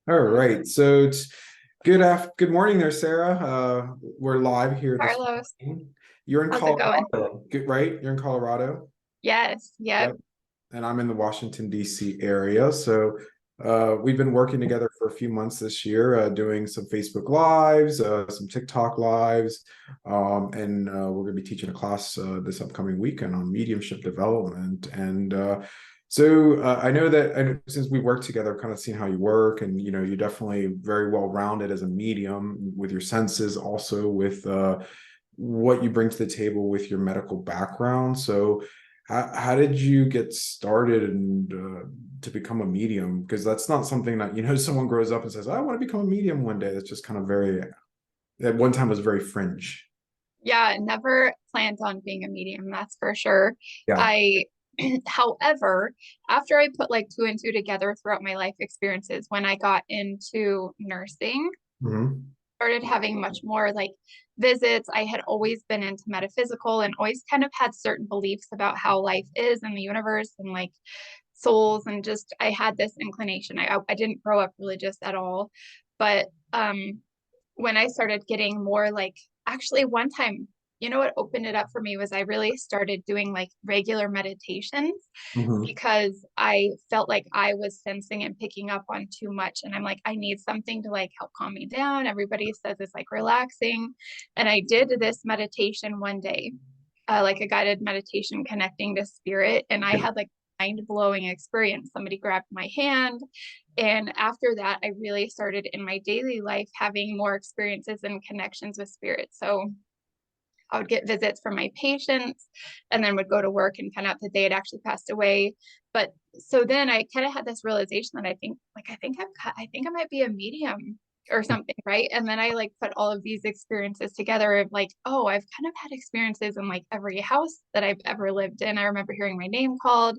All right. So it's good morning there, Sarah. We're live here this Carlos, morning. You're in how's it going? Colorado, good, right? You're in Colorado. Yes, yep. Yep. And I'm in the Washington, D.C. area. So we've been working together for a few months this year, doing some Facebook Lives, some TikTok Lives, and we're going to be teaching a class this upcoming weekend on mediumship development. And I know that since we work together, I've kind of seen how you work, and you're definitely very well rounded as a medium with your senses, also with what you bring to the table with your medical background. So how did you get started and to become a medium? Because that's not something that, someone grows up and says, I want to become a medium one day. That's just kind of very, at one time was very fringe. Yeah, never planned on being a medium, that's for sure. Yeah. I, however, after I put like two and two together throughout my life experiences, when I got into nursing, Hmm. started having much more like visits. I had always been into metaphysical and always kind of had certain beliefs about how life is in the universe and like souls, and just I had this inclination. I didn't grow up religious at all, but when I started getting more like, actually one time, what opened it up for me was I really started doing like regular meditations Hmm. because I felt like I was sensing and picking up on too much. And I'm like, I need something to like help calm me down. Everybody says it's like relaxing. And I did this meditation one day, like a guided meditation connecting to spirit. And I had like mind blowing experience. Somebody grabbed my hand. And after that, I really started in my daily life having more experiences and connections with spirit. So I would get visits from my patients and then would go to work and find out that they had actually passed away. But so then I kind of had this realization that I think I might be a medium or something, right? And then I like put all of these experiences together of like, oh, I've kind of had experiences in like every house that I've ever lived in. I remember hearing my name called.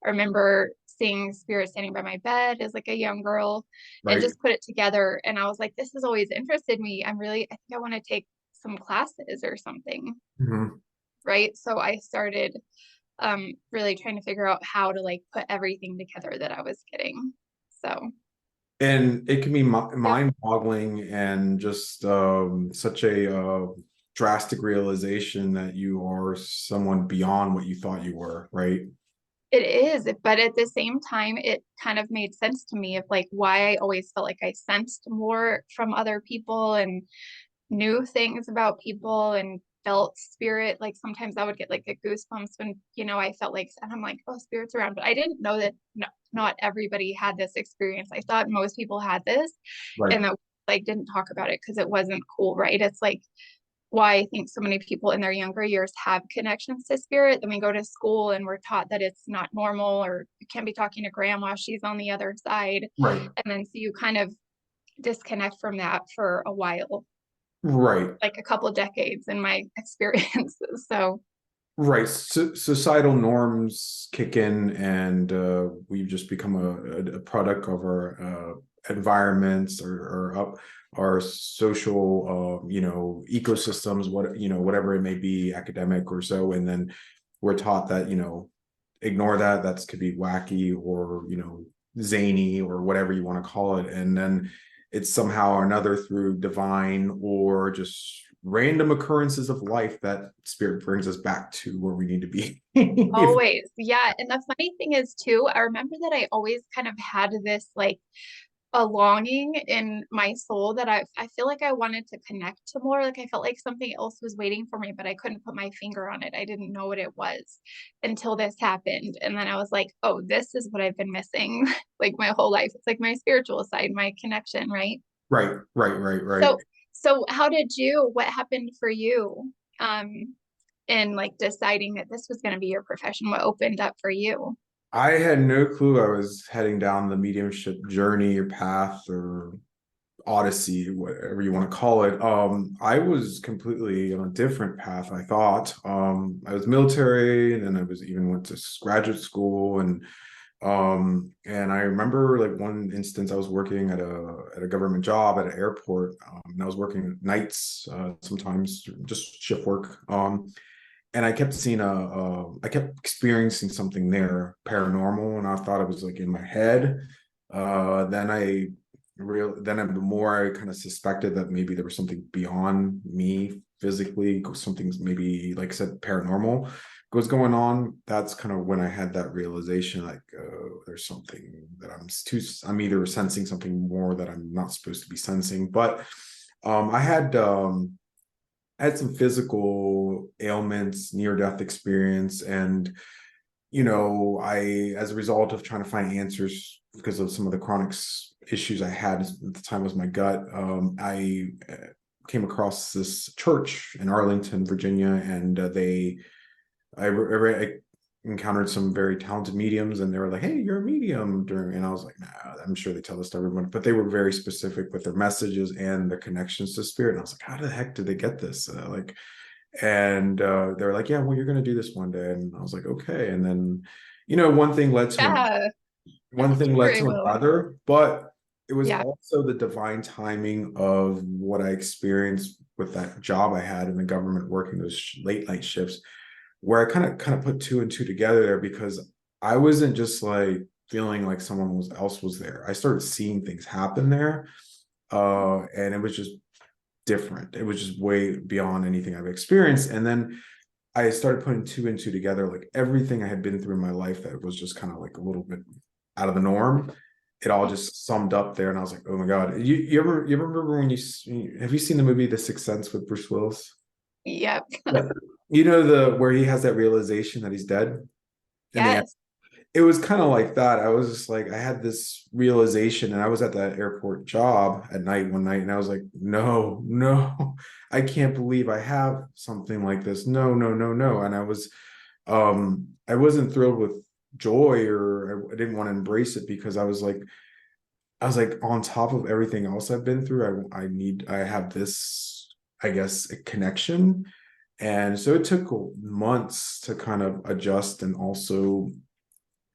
I remember seeing spirit standing by my bed as like a young girl, and Right. just put it together. And I was like, this has always interested me. I think I want to take some classes or something, Hmm. right? So I started really trying to figure out how to like put everything together that I was getting. So, And it can be yep, mind-boggling and just such a drastic realization that you are someone beyond what you thought you were, right? it is. But at the same time, it kind of made sense to me of like why I always felt like I sensed more from other people and knew things about people and felt spirit. Like sometimes I would get like the goosebumps when, I felt like, and I'm like, oh, spirit's around. But I didn't know that not everybody had this experience. I thought most people had this Right. and that like didn't talk about it because it wasn't cool, right? It's like why I think so many people in their younger years have connections to spirit. Then we go to school and we're taught that it's not normal or you can't be talking to grandma, she's on the other side. Right. And then so you kind of disconnect from that for a while, Right. like a couple of decades in my experiences. So Right. Societal norms kick in, and we've just become a product of our environments or up our social, ecosystems, whatever it may be, academic or so. And then we're taught that, ignore that. That's could be wacky or, zany or whatever you want to call it. And then it's somehow or another through divine or just random occurrences of life that spirit brings us back to where we need to be. If, always, yeah. And the funny thing is too, I remember that I always kind of had this like a longing in my soul that I feel like I wanted to connect to more. Like I felt like something else was waiting for me, but I couldn't put my finger on it. I didn't know what it was until this happened. And then I was like, oh, this is what I've been missing like my whole life. It's like my spiritual side, my connection, right? right, right, right, right. So how did what happened for you? In like deciding that this was going to be your profession? What opened up for you? I had no clue I was heading down the mediumship journey or path or odyssey, whatever you want to call it. I was completely on a different path, I thought. I was military, and then I was even went to graduate school, and I remember like one instance I was working at a government job at an airport, and I was working nights, sometimes just shift work. And I kept seeing I kept experiencing something there paranormal, and I thought it was like in my head. Then I the more I kind of suspected that maybe there was something beyond me physically, something's maybe, like I said, paranormal was going on. That's kind of when I had that realization, like, there's something that I'm either sensing something more that I'm not supposed to be sensing. But I had some physical ailments, near death experience, and I, as a result of trying to find answers because of some of the chronic issues I had at the time was my gut. I came across this church in Arlington, Virginia, and I encountered some very talented mediums, and they were like, "Hey, you're a medium," and I was like, "Nah, I'm sure they tell this to everyone," but they were very specific with their messages and their connections to spirit. And I was like, "How the heck did they get this?" And they were like, "Yeah, well, you're going to do this one day," and I was like, "Okay." And then, one thing led to Yeah, one thing led very to well. another, but it was Yeah. also the divine timing of what I experienced with that job I had in the government, working those late night shifts, where I kind of put two and two together there, because I wasn't just like feeling like someone else was there. I started seeing things happen there, and it was just different. It was just way beyond anything I've experienced. And then I started putting two and two together, like everything I had been through in my life that was just kind of like a little bit out of the norm. It all just summed up there, and I was like, "Oh my god!" You ever remember when have you seen the movie The Sixth Sense with Bruce Willis? Yep. Yeah. The where he has that realization that he's dead in the end. Yes. It was kind of like that. I was just like, I had this realization, and I was at that airport job at night one night, and I was like, "No, no, I can't believe I have something like this. No, no, no, no." And I wasn't thrilled with joy, or I didn't want to embrace it, because I was like on top of everything else I've been through. I have this, I guess, a connection. And so it took months to kind of adjust, and also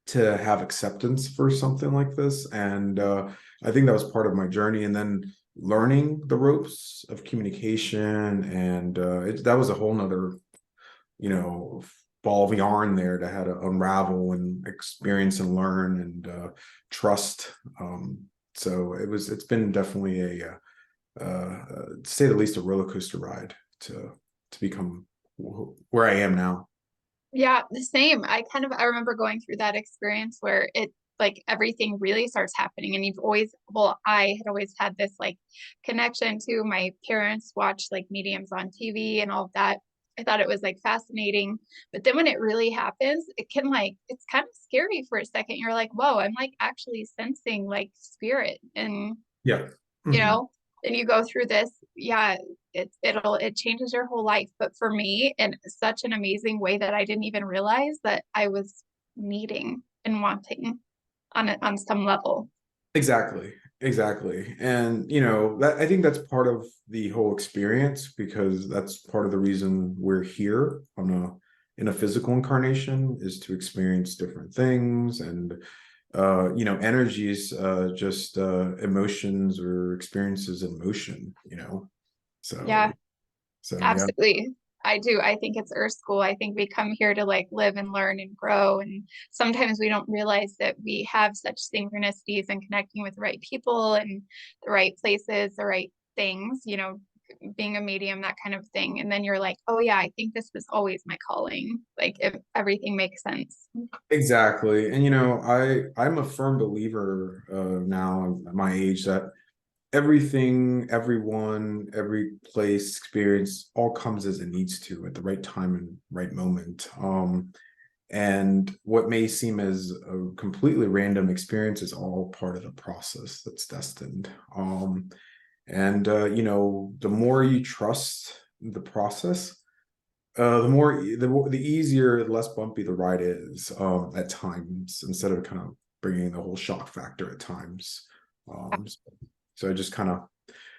to have acceptance for something like this. And I think that was part of my journey. And then learning the ropes of communication, and that was a whole nother, you know, ball of yarn there to how to unravel and experience and learn and trust. So it's been definitely to say the least, a roller coaster ride to become where I am now. Yeah, the same. I remember going through that experience where it like everything really starts happening and I had always had this like connection to my parents watched like mediums on TV and all of that. I thought it was like fascinating, but then when it really happens, it's kind of scary for a second. You're like, "Whoa, I'm like actually sensing like spirit." And Yeah. you Mhm. know, and you go through this, yeah, it changes your whole life. But for me, in such an amazing way that I didn't even realize that I was needing and wanting on some level. Exactly. Exactly. And that, I think that's part of the whole experience, because that's part of the reason we're here in a physical incarnation, is to experience different things. And energies, just emotions or experiences in motion. Yeah, So yeah. absolutely. I do. I think it's Earth School. I think we come here to like live and learn and grow. And sometimes we don't realize that we have such synchronicities and connecting with the right people and the right places, the right things, being a medium, that kind of thing. And then you're like, oh yeah, I think this was always my calling. Like if everything makes sense. Exactly. And I'm a firm believer now at my age, that everything, everyone, every place, experience, all comes as it needs to at the right time and right moment. And what may seem as a completely random experience is all part of the process that's destined. And the more you trust the process, the easier, the less bumpy the ride is, at times, instead of kind of bringing the whole shock factor at times. So I just kind of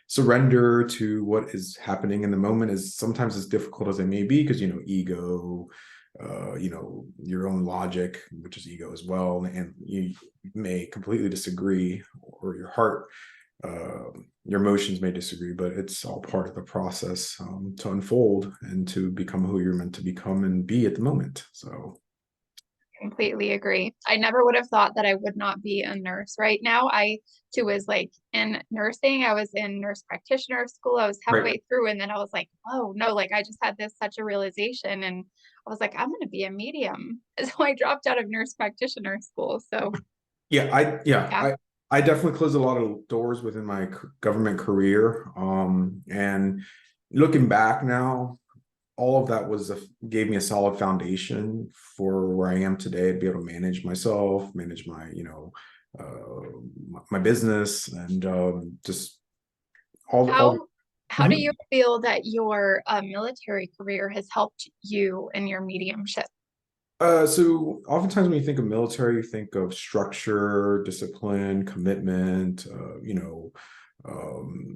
surrender to what is happening in the moment, as sometimes as difficult as it may be, because ego, your own logic, which is ego as well, and you may completely disagree, or your emotions may disagree, but it's all part of the process, to unfold and to become who you're meant to become and be at the moment. So Completely agree. I never would have thought that I would not be a nurse right now. I too was like in nursing. I was in nurse practitioner school. I was Right. halfway through and then I was like, oh no, like I just had this such a realization and I was like, I'm going to be a medium. So I dropped out of nurse practitioner school. So Yeah, yeah. I definitely closed a lot of doors within my government career. And looking back now, all of that gave me a solid foundation for where I am today to be able to manage myself, manage my, my business, and just all. How how do you feel that your military career has helped you in your mediumship? So oftentimes when you think of military, you think of structure, discipline, commitment, um,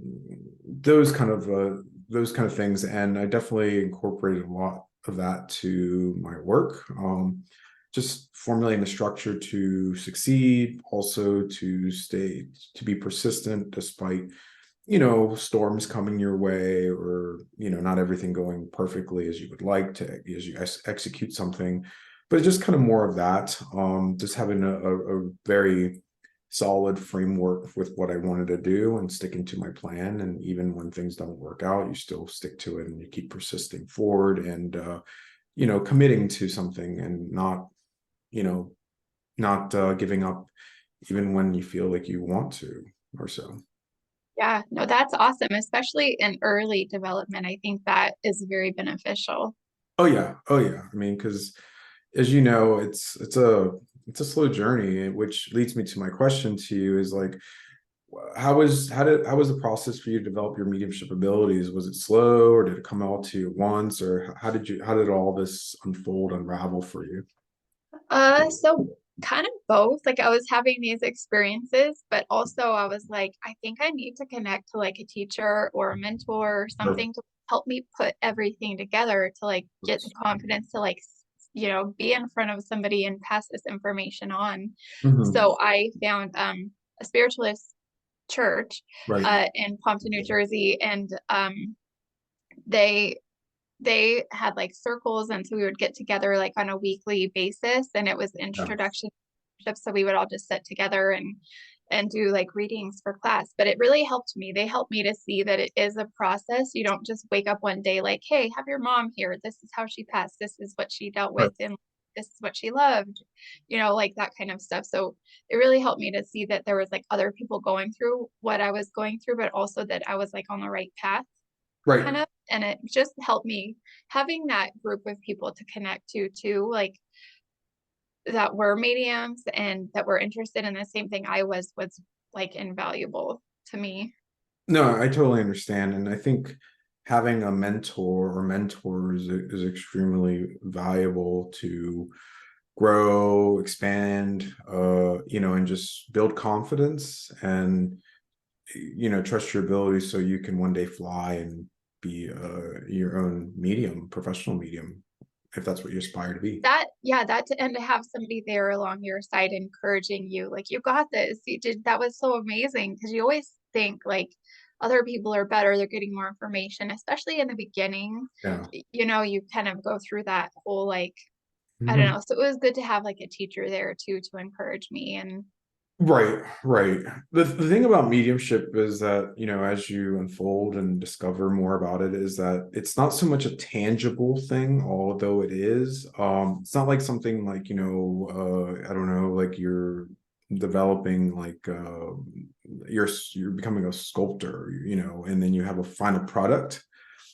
those kind of things. And I definitely incorporated a lot of that to my work. Just formulating the structure to succeed, also to be persistent despite storms coming your way, or not everything going perfectly as you would like to, as you execute something. But just kind of more of that, just having a very solid framework with what I wanted to do and sticking to my plan. And even when things don't work out, you still stick to it and you keep persisting forward, and committing to something, and you know not giving up even when you feel like you want to, or so. Yeah, no, that's awesome, especially in early development. I think that is very beneficial. Oh yeah, oh yeah. I mean, because as you know, it's a slow journey, which leads me to my question to you is like, how was the process for you to develop your mediumship abilities? Was it slow, or did it come all to you at once, or how did all this unfold, unravel for you? So kind of both. Like I was having these experiences, but also I was like, I think I need to connect to like a teacher or a mentor or Perfect. something to help me put everything together to like get the confidence to like, be in front of somebody and pass this information on. Mhm. So I found a spiritualist church Right. in Pompton, New Jersey, and they they had like circles, and so we would get together like on a weekly basis, and it was Yeah. introduction, so we would all just sit together and do like readings for class. But it really helped me. They helped me to see that it is a process. You don't just wake up one day like, hey, have your mom here, this is how she passed, this is what she dealt Right. with, and this is what she loved, like that kind of stuff. So it really helped me to see that there was like other people going through what I was going through, but also that I was like on the right path, kind Right. of. And it just helped me having that group of people to connect to too, like that were mediums and that were interested in the same thing I was like invaluable to me. No, I totally understand. And I think having a mentor or mentors is extremely valuable to grow, expand, and just build confidence, and trust your abilities so you can one day fly and be your own medium, professional medium, if that's what you aspire to be. That, yeah, and to have somebody there along your side encouraging you, like, you got this, you did, that was so amazing. Because you always think like other people are better, they're getting more information, especially in the beginning. Yeah. You kind of go through that whole like, I don't Mhm. know. So it was good to have like a teacher there too to encourage me. And Right, right. The thing about mediumship is that, as you unfold and discover more about it, is that it's not so much a tangible thing, although it is. It's not like something like, I don't know, like you're developing like you're becoming a sculptor, and then you have a final product.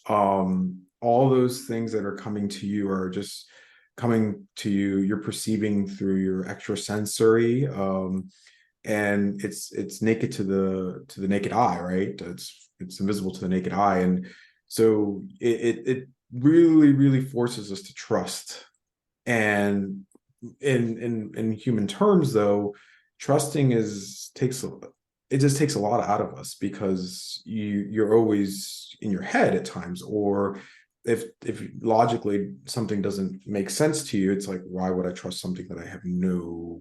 All those things that are coming to you are just coming to you, you're perceiving through your extrasensory, and it's naked to the naked eye, right? It's invisible to the naked eye, and so it really really forces us to trust. And in human terms, though, trusting it just takes a lot out of us, because you're always in your head at times, or if logically something doesn't make sense to you, it's like, why would I trust something that I have no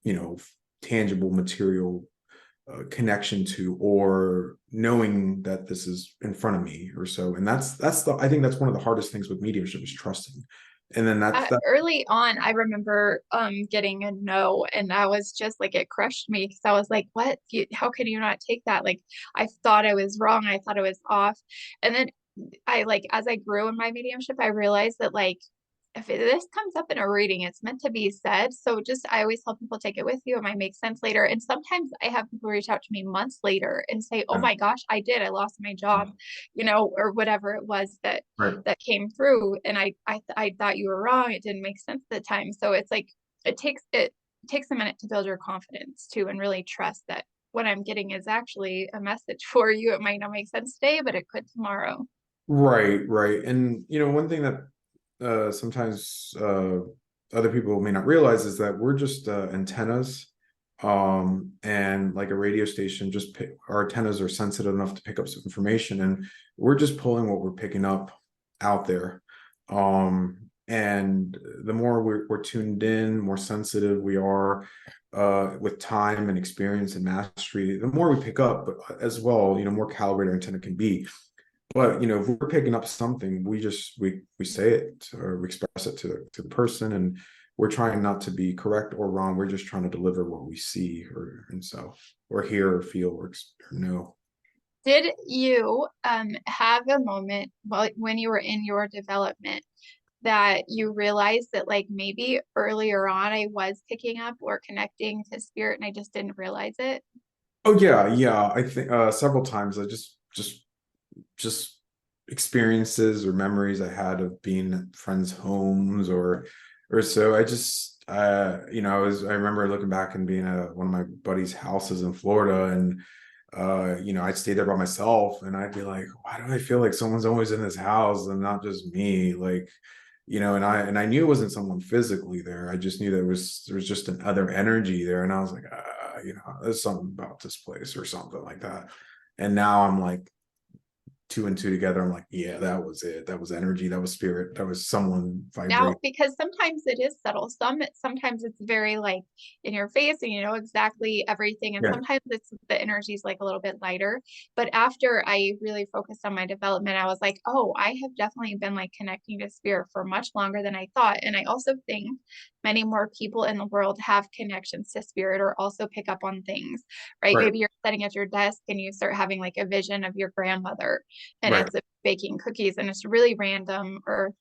you know tangible material connection to, or knowing that this is in front of me, or so. And that's the I think that's one of the hardest things with mediumship, is trusting. And then that's that. Early on, I remember getting a no, and that was just like it crushed me because I was like, "What? How can you not take that?" Like I thought I was wrong, I thought I was off, and then I like as I grew in my mediumship, I realized that like if this comes up in a reading, it's meant to be said. So just I always tell people take it with you. It might make sense later. And sometimes I have people reach out to me months later and say, "Oh my gosh, I lost my job," or whatever it was Right. that came through, and I thought you were wrong. It didn't make sense at the time. So it's like it takes a minute to build your confidence too, and really trust that what I'm getting is actually a message for you. It might not make sense today, but it could tomorrow. Right, right. And one thing that sometimes other people may not realize is that we're just antennas. And like a radio station, our antennas are sensitive enough to pick up some information, and we're just pulling what we're picking up out there. And the more we're tuned in, more sensitive we are with time and experience and mastery, the more we pick up, but as well, more calibrated our antenna can be. But if we're picking up something, we say it or we express it to the person, and we're trying not to be correct or wrong. We're just trying to deliver what we see or hear or feel or know. Did you have a moment when you were in your development that you realized that like maybe earlier on I was picking up or connecting to spirit and I just didn't realize it? Oh yeah, yeah. I think several times I just experiences or memories I had of being at friends' homes or so. I remember looking back and being at one of my buddies' houses in Florida, and I'd stay there by myself, and I'd be like, why do I feel like someone's always in this house and not just me? Like, and I knew it wasn't someone physically there. I just knew there was just an other energy there, and I was like, there's something about this place or something like that. And now I'm like two and two together. I'm like, yeah, that was it. That was energy. That was spirit. That was someone Now, vibrating. because sometimes it is subtle. Sometimes it's very like in your face and you know exactly everything. And Yeah. sometimes the energy is like a little bit lighter. But after I really focused on my development, I was like, oh, I have definitely been like connecting to spirit for much longer than I thought. And I also think many more people in the world have connections to spirit or also pick up on things, right? Right. Maybe you're sitting at your desk and you start having like a vision of your grandmother and Right. it's baking cookies and it's really random or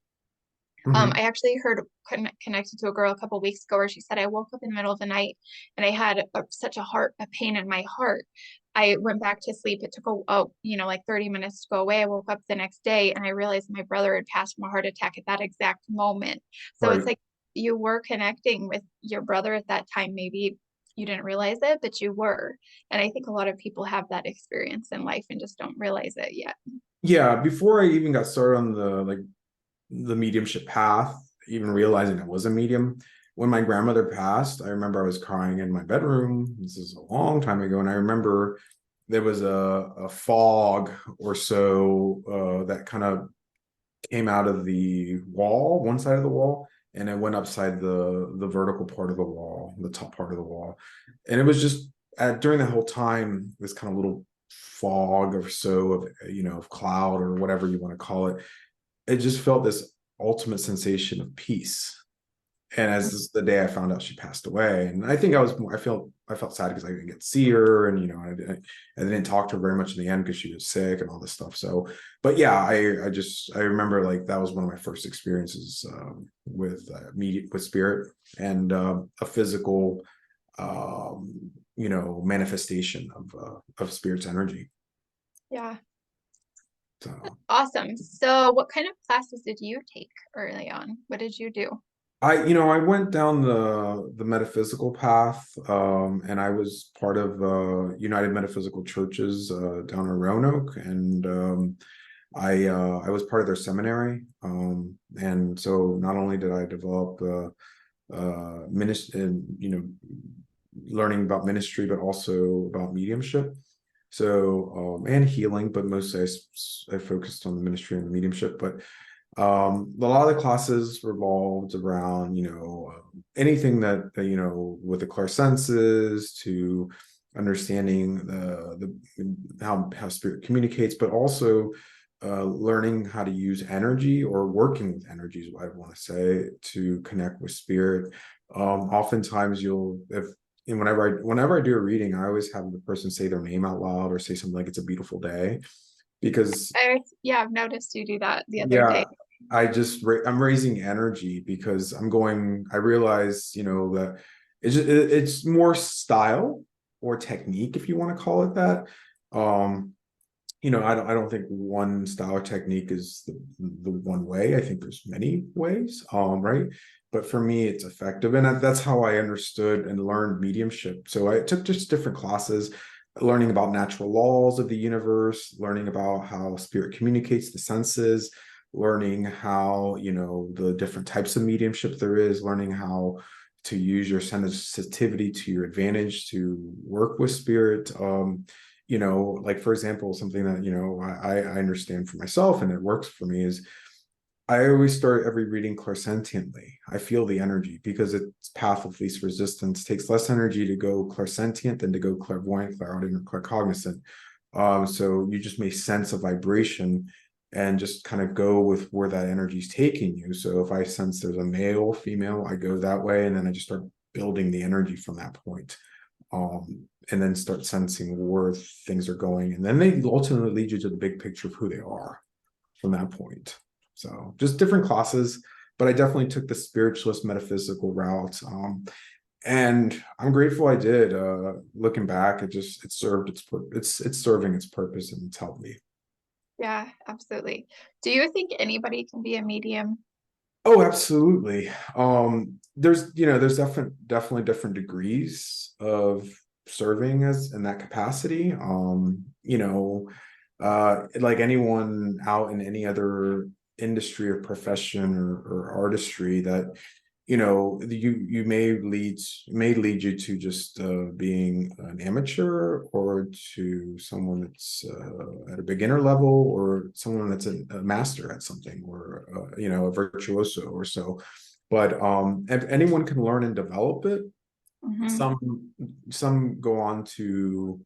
Hmm. I actually heard connected to a girl a couple of weeks ago where she said, I woke up in the middle of the night and I had such a pain in my heart. I went back to sleep. It took like 30 minutes to go away. I woke up the next day and I realized my brother had passed from a heart attack at that exact moment. So it's Right. like you were connecting with your brother at that time. Maybe you didn't realize it, but you were. And I think a lot of people have that experience in life and just don't realize it yet. Yeah. Before I even got started on the mediumship path, even realizing I was a medium, when my grandmother passed, I remember I was crying in my bedroom. This is a long time ago, and I remember there was a fog or so that kind of came out of the wall, one side of the wall, and it went upside the vertical part of the wall, the top part of the wall. And it was just during that whole time, this kind of little fog or so of of cloud or whatever you want to call it. It just felt this ultimate sensation of peace. And as this, the day I found out she passed away, and I think I felt sad because I didn't get to see her, and I didn't talk to her very much in the end because she was sick and all this stuff. So, but yeah, I remember like that was one of my first experiences with with spirit and a physical manifestation of spirit's energy. Yeah. So Awesome. So what kind of classes did you take early on? What did you do? I went down the metaphysical path, and I was part of United Metaphysical Churches down in Roanoke, and I was part of their seminary, and so not only did I develop ministry, and learning about ministry, but also about mediumship. So and healing, but mostly I focused on the ministry and the mediumship, but a lot of the classes revolved around anything that with the clairsenses to understanding the how spirit communicates, but also learning how to use energy, or working with energy is what I want to say, to connect with spirit. Oftentimes you'll, if and whenever I do a reading, I always have the person say their name out loud or say something like "it's a beautiful day," because Yeah, I've noticed you do that the other yeah, day. I'm raising energy, because I realize, that it's more style or technique, if you want to call it that. Um, I don't think one style or technique is the one way. I think there's many ways, right? But for me, it's effective. And that's how I understood and learned mediumship. So I took just different classes, learning about natural laws of the universe, learning about how spirit communicates the senses, learning how, the different types of mediumship there is, learning how to use your sensitivity to your advantage to work with spirit. Like, for example, something that, I understand for myself and it works for me is, I always start every reading clairsentiently. I feel the energy, because it's path of least resistance. It takes less energy to go clairsentient than to go clairvoyant, clairaudient, or claircognizant. So you just may sense a vibration and just kind of go with where that energy is taking you. So if I sense there's a male, female, I go that way, and then I just start building the energy from that point. And then start sensing where things are going. And then they ultimately lead you to the big picture of who they are from that point. So just different classes, but I definitely took the spiritualist metaphysical route. And I'm grateful I did. Looking back, it served it's serving its purpose, and it's helped me. Yeah, absolutely. Do you think anybody can be a medium? Oh, absolutely. There's definitely different degrees of serving as in that capacity. Like anyone out in any other industry or profession or artistry, that you may lead you to just being an amateur, or to someone that's at a beginner level, or someone that's a master at something, or a virtuoso or so. But if anyone can learn and develop it, Hmm. some go on to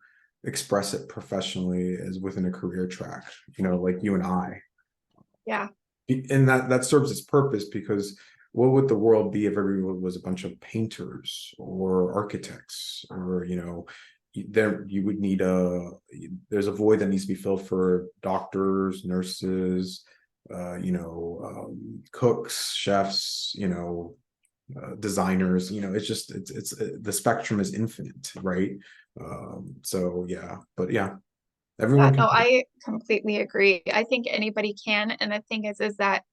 express it professionally as within a career track, like you and I. Yeah, And that serves its purpose, because what would the world be if everyone was a bunch of painters or architects, or there you would need there's a void that needs to be filled for doctors, nurses, cooks, chefs, designers. It's the spectrum is infinite, right? So yeah, but yeah, yeah, everyone can. no, I completely agree. I think anybody can. And the thing is that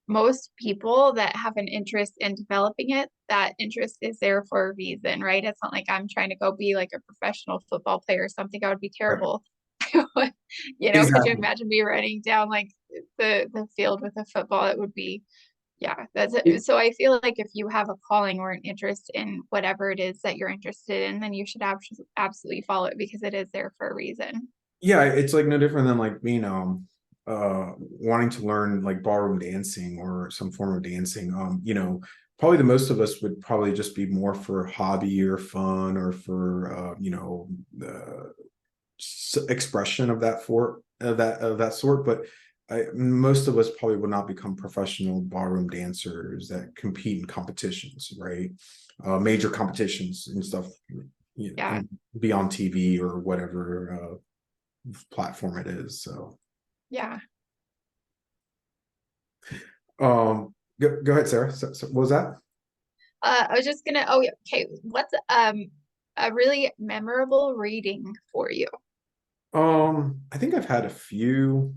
most people that have an interest in developing it, that interest is there for a reason, right? It's not like I'm trying to go be like a professional football player or something. That would be Right. terrible. Could you Exactly. imagine me running down like the field with a football? It would be, yeah, that's it. So I feel like if you have a calling or an interest in whatever it is that you're interested in, then you should absolutely follow it because it is there for a reason. Yeah, it's like no different than like me, wanting to learn like ballroom dancing or some form of dancing. Probably the most of us would probably just be more for hobby or fun, or for the expression of that sort. But most of us probably would not become professional ballroom dancers that compete in competitions, right? Major competitions and stuff, Yeah. and be on TV or whatever platform it is. So, Yeah. go ahead, Sarah. So what was that? I was just gonna, oh yeah, okay. What's a really memorable reading for you? I think I've had a few.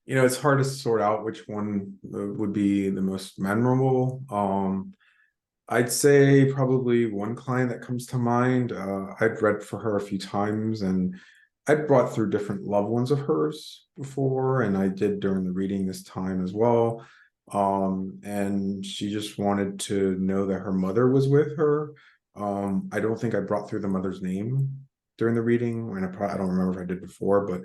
It's hard to sort out which one would be the most memorable. I'd say probably one client that comes to mind. I've read for her a few times, and I'd brought through different loved ones of hers before, and I did during the reading this time as well. And she just wanted to know that her mother was with her. I don't think I brought through the mother's name during the reading, and I don't remember if I did before, but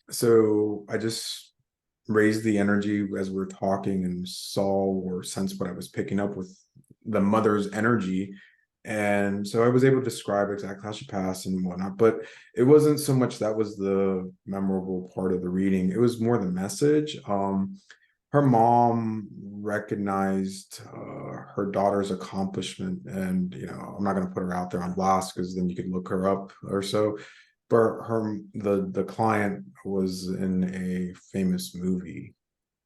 so I just raised the energy as we were talking, and saw or sensed what I was picking up with the mother's energy. And so I was able to describe exactly how she passed and whatnot, but it wasn't so much that was the memorable part of the reading. It was more the message. Her mom recognized her daughter's accomplishment, and I'm not going to put her out there on blast because then you could look her up or so. But the client was in a famous movie,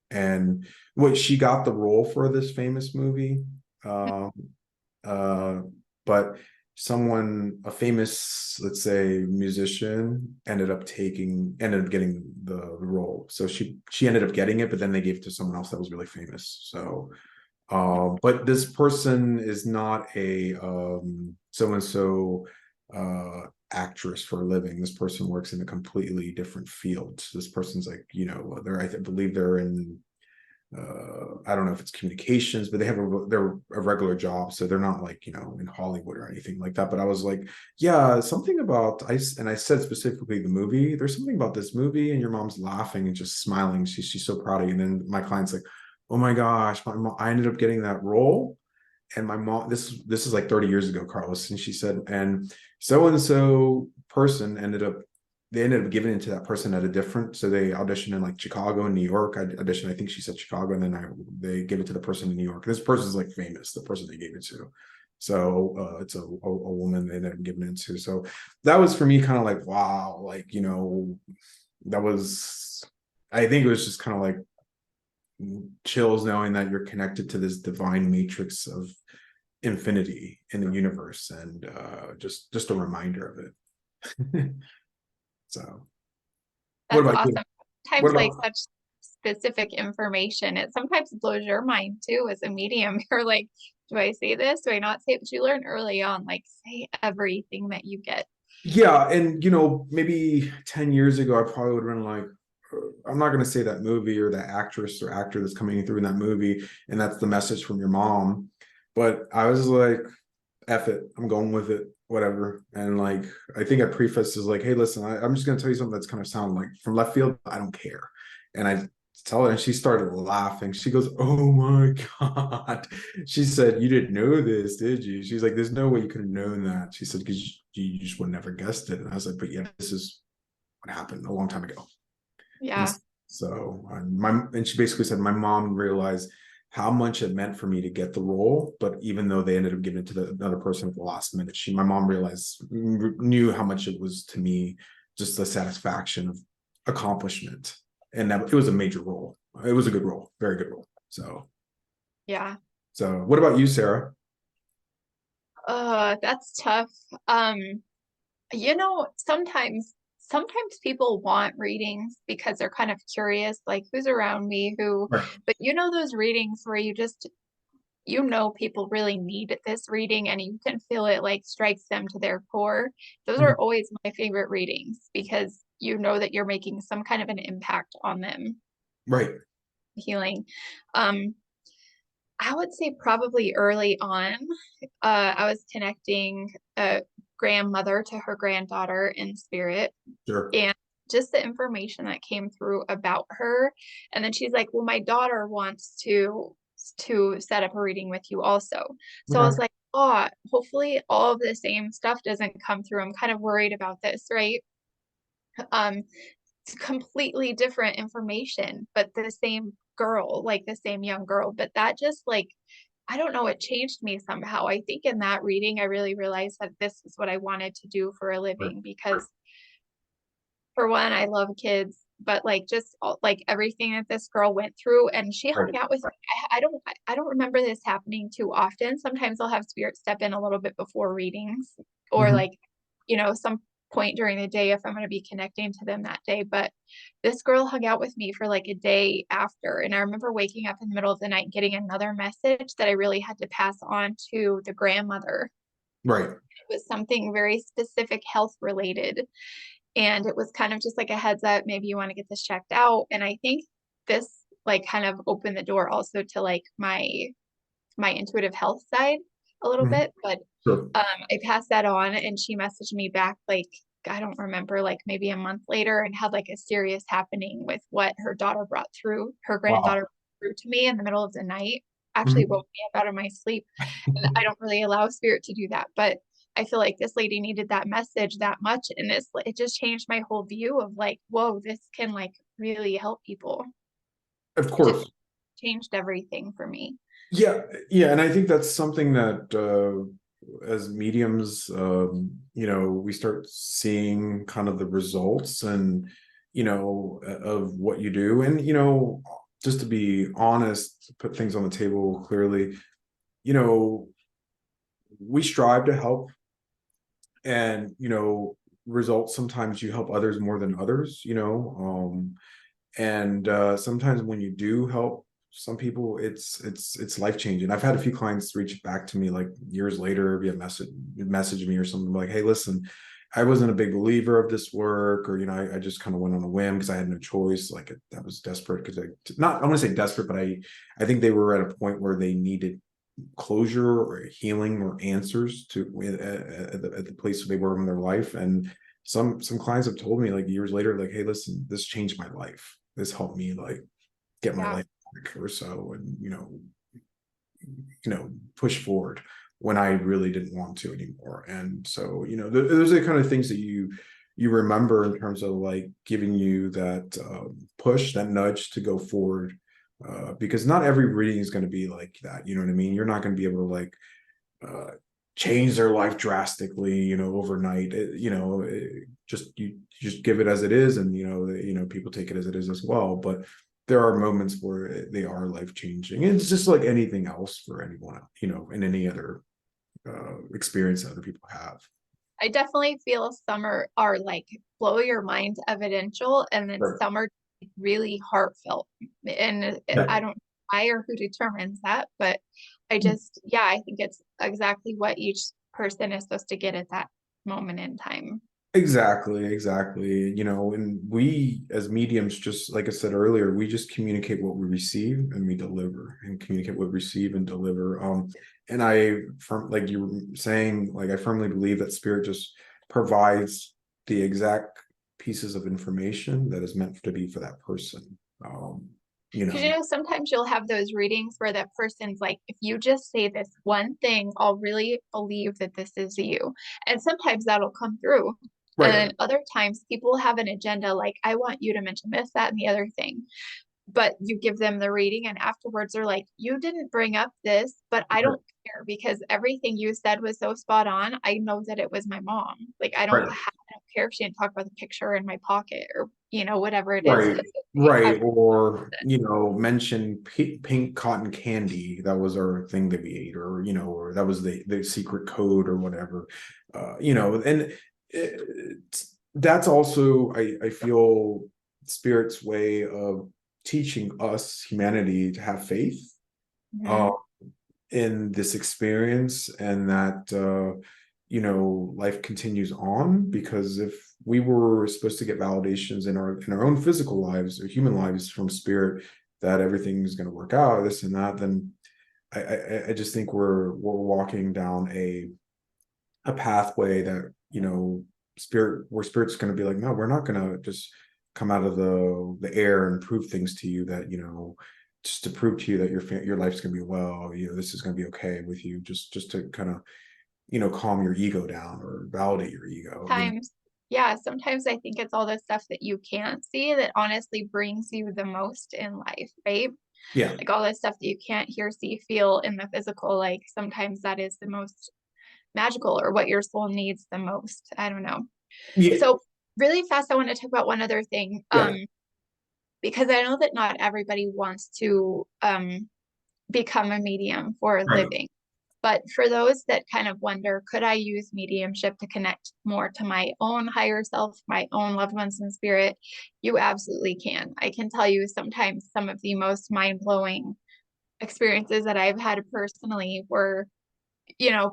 and what she got the role for this famous movie. Um, uh, but a famous, let's say, musician ended up getting the role. So she ended up getting it, but then they gave it to someone else that was really famous. So but this person is not a so and so actress for a living. This person works in a completely different field. This person's like, believe they're in I don't know if it's communications, but they're a regular job, so they're not like in Hollywood or anything like that. But I was like, yeah, something about I said specifically the movie. There's something about this movie, and your mom's laughing and just smiling. She's so proud of you. And then my client's like, oh my gosh, my mom, I ended up getting that role, and my mom, this is like 30 years ago, Carlos, and she said, and so person ended up giving it to that person at a different, so they auditioned in like Chicago and New York. I auditioned, I think she said Chicago, and then they gave it to the person in New York. This person's like famous, the person they gave it to. So it's a woman they ended up giving it to. So that was for me kind of like, wow, like that was, I think it was just kind of like chills knowing that you're connected to this divine matrix of infinity in the universe, and just a reminder of it. So what That's about you? awesome. What Sometimes like about such specific information, it sometimes blows your mind too as a medium. You're like, do I say this? Do I not say it? But you learn early on, like say everything that you get. Yeah, and maybe 10 years ago I probably would have been like, I'm not going to say that movie or that actress or actor that's coming through in that movie and that's the message from your mom. But I was like, F it, I'm going with it, whatever. And like, I think I prefaced is like, hey, listen, I'm just going to tell you something that's kind of sound like from left field. I don't care. And I tell her, and she started laughing. She goes, oh my God. She said, you didn't know this, did you? She's like, there's no way you could have known that. She said, because you just would never guessed it. And I was like, but yeah, this is what happened a long time ago. And Yeah. so and she basically said my mom realized how much it meant for me to get the role, but even though they ended up giving it to the another person at the last minute, my mom realized knew how much it was to me, just the satisfaction of accomplishment, and that it was a major role. It was a good role, very good role. Yeah. So what about you, Sarah? That's tough. Sometimes people want readings because they're kind of curious, like who's around me, Right. but those readings where people really need this reading and you can feel it like strikes them to their core. Those are Mhm. always my favorite readings because you know that you're making some kind of an impact on them Right. healing. Um, I would say probably early on, I was connecting a grandmother to her granddaughter in spirit, Sure. and just the information that came through about her. And then she's like, well, my daughter wants to set up a reading with you also. So I was Okay. like, oh, hopefully all of the same stuff doesn't come through. I'm kind of worried about this, right? Um, it's completely different information, but the same girl, like the same young girl. But that just like, I don't know, it changed me somehow. I think in that reading, I really realized that this is what I wanted to do for a Right. living because for one, I love kids, but like just like everything that this girl went through, and she hung Right. out with me. I don't remember this happening too often. Sometimes I'll have spirit step in a little bit before readings, or Mhm. like some point during the day if I'm going to be connecting to them that day. But this girl hung out with me for like a day after, and I remember waking up in the middle of the night and getting another message that I really had to pass on to the grandmother. Right. It was something very specific, health related, and it was kind of just like a heads up, maybe you want to get this checked out. And I think this like kind of opened the door also to like my intuitive health side a little Mhm. bit. But Sure. I passed that on, and she messaged me back like I don't remember, like maybe a month later, and had like a serious happening with what her daughter brought through, her Wow. granddaughter brought through to me in the middle of the night. actually Mhm. woke me up out of my sleep. And I don't really allow spirit to do that, but I feel like this lady needed that message that much. And it just changed my whole view of like, whoa, this can like really help people. Of It just course. changed everything for me. Yeah, yeah, and I think that's something that as mediums, we start seeing kind of the results and of what you do, and just to be honest, put things on the table clearly. You know, we strive to help, and results sometimes you help others more than others. And sometimes when you do help some people, it's life changing. I've had a few clients reach back to me like years later via message me or something like, hey, listen, I wasn't a big believer of this work, or I just kind of went on a whim because I had no choice. Like I was desperate because I want to say desperate, but I think they were at a point where they needed closure or healing or answers to at the place where they were in their life. And some clients have told me like years later, like, hey, listen, this changed my life, this helped me like get my Yeah. life back or so, and push forward when I really didn't want to anymore. And so those are the kind of things that you remember in terms of like giving you that push, that nudge to go forward, because not every reading is going to be like that. You know what I mean? You're not going to be able to like uh, change their life drastically, overnight. You just give it as it is, and people take it as it is as well. But there are moments where they are life changing. It's just like anything else for anyone, in any other experience that other people have. I definitely feel some are like blow your mind evidential, and then Right. some are really heartfelt. And I Yeah. don't know why or who determines that, but I just, yeah, I think it's exactly what each person is supposed to get at that moment in time. Exactly, exactly. And we as mediums, just like I said earlier, we just communicate what we receive and we deliver, and communicate what we receive and deliver. And from like you were saying, like I firmly believe that spirit just provides the exact pieces of information that is meant to be for that person. Um, you Because, know, sometimes you'll have those readings where that person's like, if you just say this one thing, I'll really believe that this is you. And sometimes that'll come through. And right, then other times people have an agenda like, I want you to mention this, that, and the other thing. But you give them the reading, and afterwards they're like, you didn't bring up this, but I right, don't care because everything you said was so spot on. I know that it was my mom. Like, right. I don't care if she didn't talk about the picture in my pocket or, whatever it is. Right, right. Or, mention pink cotton candy. That was our thing that we ate, or, or that was the secret code or whatever. And that's also, I feel, Spirit's way of teaching us, humanity, to have faith. Uh, Mhm. in this experience, and that life continues on, because if we were supposed to get validations in our own physical lives or human lives from spirit that everything's going to work out, this and that, then I just think we're walking down a pathway that where spirit's going to be like, no, we're not going to just come out of the air and prove things to you, that just to prove to you that your life's going to be well, this is going to be okay with you, just to kind of calm your ego down or validate your ego. Times, yeah, sometimes I think it's all the stuff that you can't see that honestly brings you the most in life, right? Yeah, Like all the stuff that you can't hear, see, feel in the physical, like sometimes that is the most magical or what your soul needs the most. I don't know. yeah, So really fast, I want to talk about one other thing. yeah, Because I know that not everybody wants to become a medium for a right, living. But for those that kind of wonder, could I use mediumship to connect more to my own higher self, my own loved ones in spirit? You absolutely can. I can tell you sometimes some of the most mind blowing experiences that I've had personally were,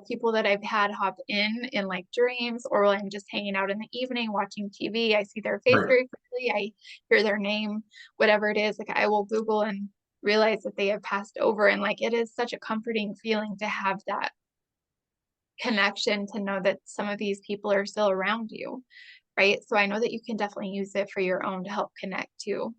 people that I've had hop in like dreams, or while I'm just hanging out in the evening watching TV. I see their face right. very quickly. I hear their name, whatever it is. Like I will Google and realize that they have passed over. And like it is such a comforting feeling to have that connection, to know that some of these people are still around you, right? So I know that you can definitely use it for your own, to help connect to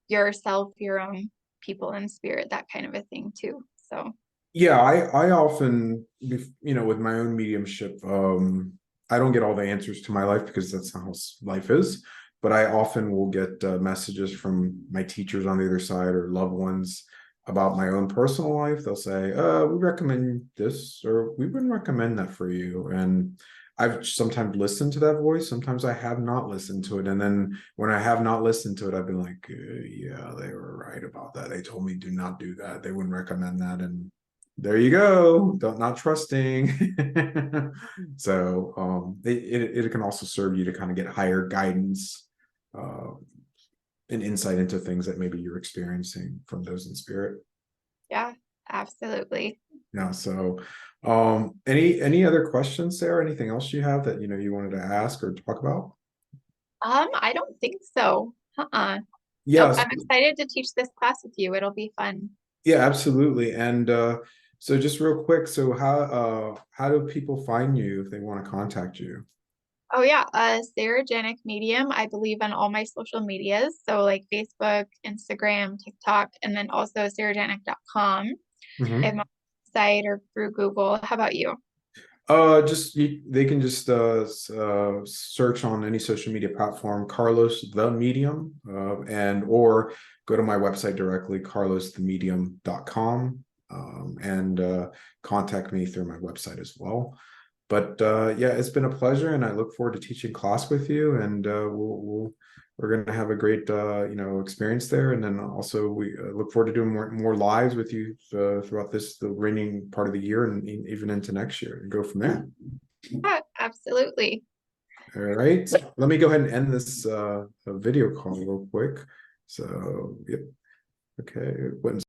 yourself, your own people in spirit, that kind of a thing too. So Yeah, I often, with my own mediumship, I don't get all the answers to my life because that's not how life is. But I often will get messages from my teachers on the other side or loved ones about my own personal life. They'll say, we recommend this, or we wouldn't recommend that for you. And I've sometimes listened to that voice. Sometimes I have not listened to it. And then when I have not listened to it, I've been like, yeah, they were right about that. They told me do not do that. They wouldn't recommend that. And there you go, don't not trusting. So it can also serve you to kind of get higher guidance uh, and insight into things that maybe you're experiencing from those in spirit. yeah, absolutely. Yeah, so any other questions, Sarah? Anything else you have that you wanted to ask or talk about? I don't think so. Nope, Yes. I'm excited to teach this class with you. It'll be fun. Yeah, absolutely. And so just real quick, so how do people find you if they want to contact you? Oh yeah, Sarah Janik Medium, I believe on all my social medias. So like Facebook, Instagram, TikTok, and then also sarahjanik.com at Mhm. my site or through Google. How about you? They can just search on any social media platform, Carlos the Medium, and or go to my website directly, carlosthemedium.com, and contact me through my website as well. But yeah, it's been a pleasure, and I look forward to teaching class with you, and we're going to have a great experience there, and then also we look forward to doing more lives with you throughout the remaining part of the year and even into next year and go from there. Yeah, absolutely. All right, let me go ahead and end this video call real quick. So yep, okay.